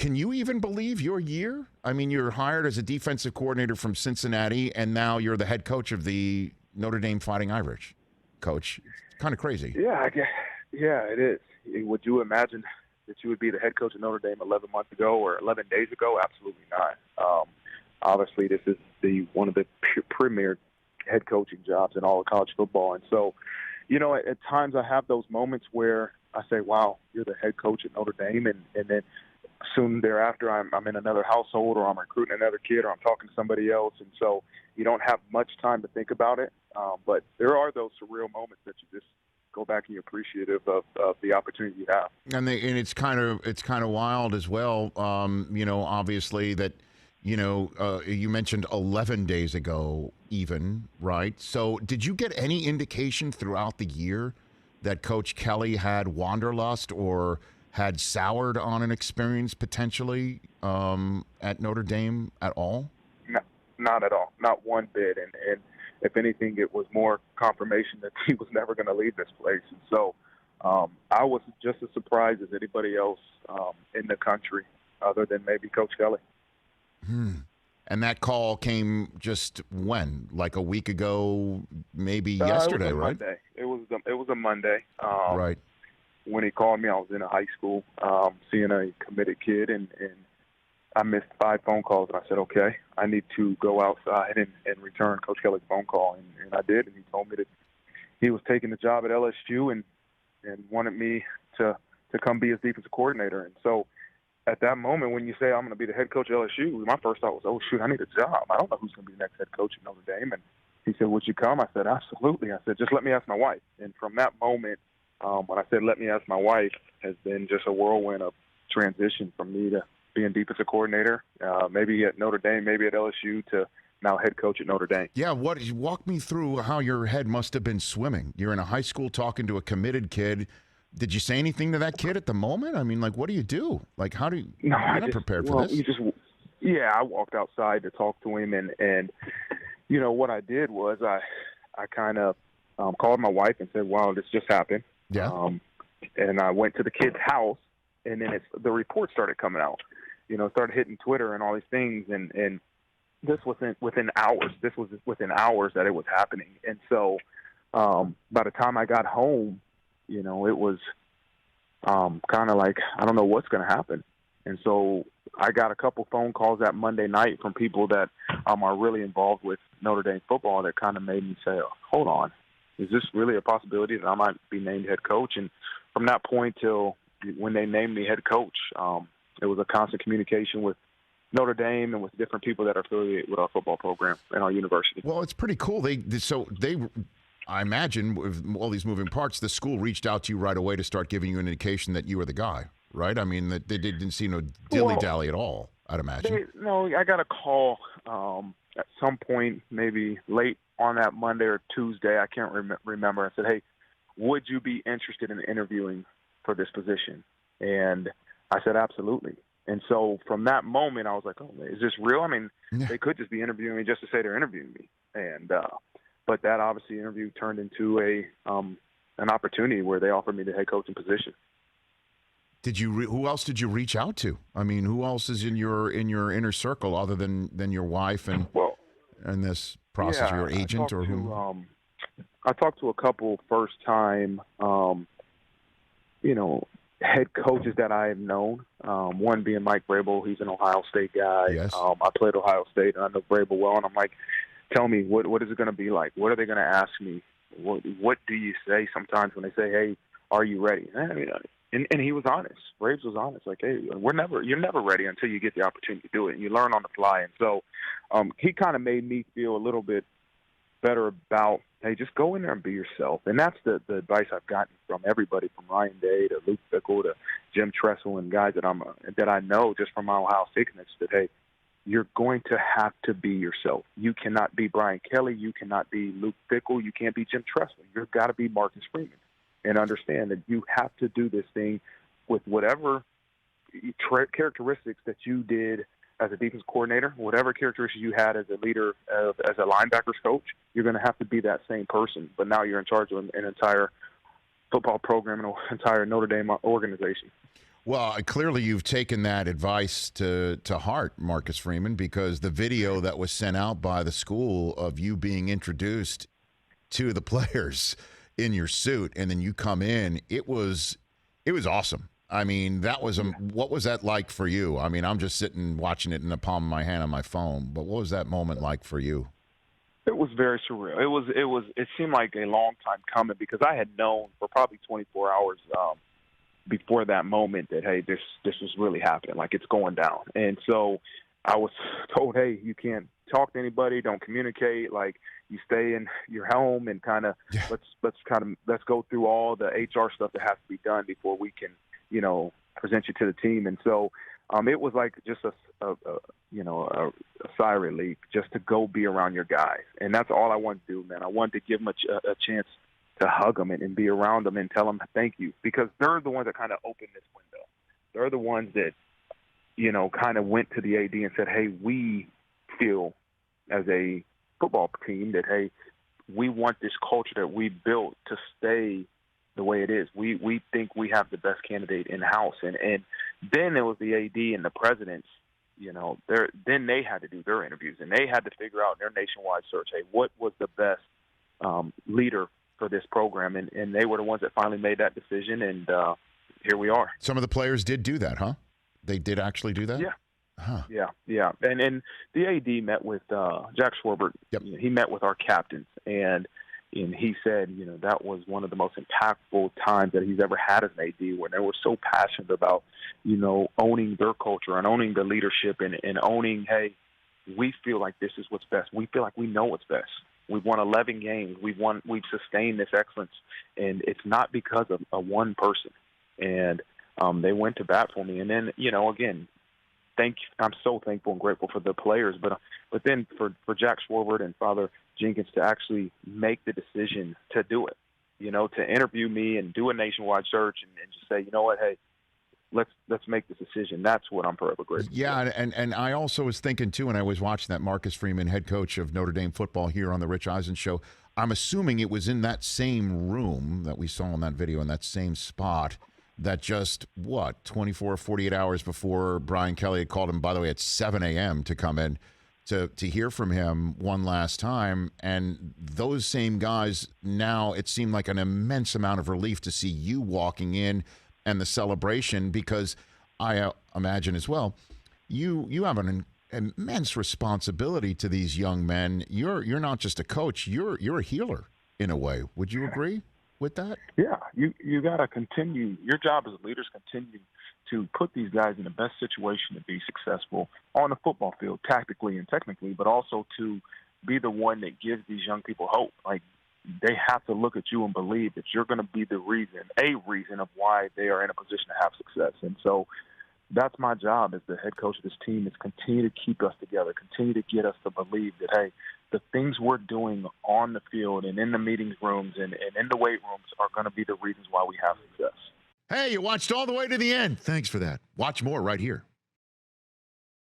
can you even believe your year? I mean, you're hired as a defensive coordinator from Cincinnati, and now you're the head coach of the Notre Dame Fighting Irish. Coach, it's kind of crazy. Yeah, I guess. Yeah, it is. Would you imagine that you would be the head coach of Notre Dame 11 months ago or 11 days ago? Absolutely not. Obviously, this is one of the premier head coaching jobs in all of college football. And so, at times I have those moments where I say, wow, you're the head coach at Notre Dame. And then soon thereafter, I'm in another household, or I'm recruiting another kid, or I'm talking to somebody else. And so you don't have much time to think about it. But there are those surreal moments that you just go back and you're appreciative of the opportunity you have. And it's kind of wild as well. Obviously that, you mentioned 11 days ago even, right? So did you get any indication throughout the year that Coach Kelly had wanderlust or had soured on an experience potentially at Notre Dame at all? No, not at all. Not one bit. And if anything, it was more confirmation that he was never going to leave this place. And so I was just as surprised as anybody else in the country, other than maybe Coach Kelly. And that call came just when? Like a week ago, maybe yesterday, it was right? Monday. It was a Monday. Right. When he called me, I was in a high school seeing a committed kid, and I missed 5 phone calls. And I said, okay, I need to go outside and return Coach Kelly's phone call. And I did, and he told me that he was taking the job at LSU and wanted me to come be his defensive coordinator. And so at that moment, when you say I'm going to be the head coach at LSU, my first thought was, oh, shoot, I need a job. I don't know who's going to be the next head coach at Notre Dame. And he said, would you come? I said, absolutely. I said, just let me ask my wife. And from that moment, when I said, let me ask my wife, has been just a whirlwind of transition from me to being defensive coordinator, maybe at Notre Dame, maybe at LSU, to now head coach at Notre Dame. Yeah, walk me through how your head must have been swimming. You're in a high school talking to a committed kid. Did you say anything to that kid at the moment? I mean, like, what do you do? Like, how do you? No, you're not prepared for this. I walked outside to talk to him, and what I did was I kind of called my wife and said, wow, this just happened. Yeah. And I went to the kid's house, and then the report started coming out. Started hitting Twitter and all these things, and this was within hours. This was within hours that it was happening. And so by the time I got home, it was kind of like, I don't know what's going to happen. And so I got a couple phone calls that Monday night from people that are really involved with Notre Dame football that kind of made me say, hold on, is this really a possibility that I might be named head coach? And from that point till when they named me head coach, it was a constant communication with Notre Dame and with different people that are affiliated with our football program and our university. Well, it's pretty cool. I imagine with all these moving parts, the school reached out to you right away to start giving you an indication that you were the guy, right? I mean, that they didn't see no dilly-dally at all, I'd imagine. I got a call at some point, maybe late on that Monday or Tuesday, I can't remember. I said, hey, would you be interested in interviewing for this position? And I said, absolutely. And so from that moment, I was like, oh, is this real? I mean, They could just be interviewing me just to say they're interviewing me. And but that obviously interview turned into an opportunity where they offered me the head coaching position. Who else did you reach out to? I mean, who else is in your inner circle other than your wife and this process, your agent or who? I talked to a couple first-time, head coaches that I have known. One being Mike Vrabel. He's an Ohio State guy. Yes. I played Ohio State, and I know Vrabel well. And I'm like, tell me, what is it going to be like? What are they going to ask me? What do you say sometimes when they say, hey, are you ready? And he was honest. Braves was honest. Like, hey, you're never ready until you get the opportunity to do it, and you learn on the fly. And so he kind of made me feel a little bit better about, hey, just go in there and be yourself. And that's the advice I've gotten from everybody, from Ryan Day to Luke Fickell to Jim Tressel and guys that I know just from my Ohio State connection, that, hey, you're going to have to be yourself. You cannot be Brian Kelly. You cannot be Luke Fickell. You can't be Jim Tressel. You've got to be Marcus Freeman. And understand that you have to do this thing with whatever characteristics that you did as a defense coordinator, whatever characteristics you had as a leader, as a linebackers coach. You're going to have to be that same person. But now you're in charge of an entire football program and an entire Notre Dame organization. Well, clearly you've taken that advice to heart, Marcus Freeman, because the video that was sent out by the school of you being introduced to the players in your suit, and then you come in, it was awesome. I mean, that was what was that like for you? I mean, I'm just sitting watching it in the palm of my hand on my phone, but what was that moment like for you? It was very surreal. It seemed like a long time coming because I had known for probably 24 hours before that moment that, hey, this is really happening, like it's going down. And so I was told, hey, you can't talk to anybody, don't communicate, like you stay in your home and kind of let's go through all the HR stuff that has to be done before we can, present you to the team. And so it was like just a sigh of relief just to go be around your guys. And that's all I wanted to do, man. I wanted to give them a chance to hug them and be around them and tell them thank you, because they're the ones that kind of opened this window. They're the ones that, kind of went to the AD and said, hey, we feel as a football team that, hey, we want this culture that we built to stay the way it is. We think we have the best candidate in-house. And then it was the AD and the presidents, then they had to do their interviews, and they had to figure out in their nationwide search, hey, what was the best leader for this program, and they were the ones that finally made that decision, and here we are. Some of the players did do that, huh? They did actually do that? Yeah. Huh. Yeah. And the AD met with Jack Schwarber. Yep. He met with our captains, and he said, that was one of the most impactful times that he's ever had as an AD, when they were so passionate about, owning their culture and owning the leadership and owning, hey, we feel like this is what's best. We feel like we know what's best. We've won 11 games. We've sustained this excellence, and it's not because of a one person. And they went to bat for me. And then, again, I'm so thankful and grateful for the players, but then for Jack Schwarber and Father Jenkins to actually make the decision to do it, to interview me and do a nationwide search and just say, you know what, hey, let's make this decision. That's what I'm forever grateful for. Yeah, and I also was thinking, too, when I was watching that, Marcus Freeman, head coach of Notre Dame football here on the Rich Eisen Show, I'm assuming it was in that same room that we saw in that video, in that same spot, that just, 24, 48 hours before Brian Kelly had called him, by the way, at 7 a.m. to come in to hear from him one last time. And those same guys, now it seemed like an immense amount of relief to see you walking in and the celebration, because I imagine as well, you have an immense responsibility to these young men. You're not just a coach, you're a healer in a way. Would you agree with that? Yeah, you got to continue. Your job as leaders, continue to put these guys in the best situation to be successful on the football field, tactically and technically, but also to be the one that gives these young people hope. Like, they have to look at you and believe that you're going to be the reason of why they are in a position to have success. And so that's my job as the head coach of this team, is continue to keep us together, continue to get us to believe that, hey, the things we're doing on the field and in the meeting rooms and in the weight rooms are going to be the reasons why we have success. Hey, you watched all the way to the end. Thanks for that. Watch more right here.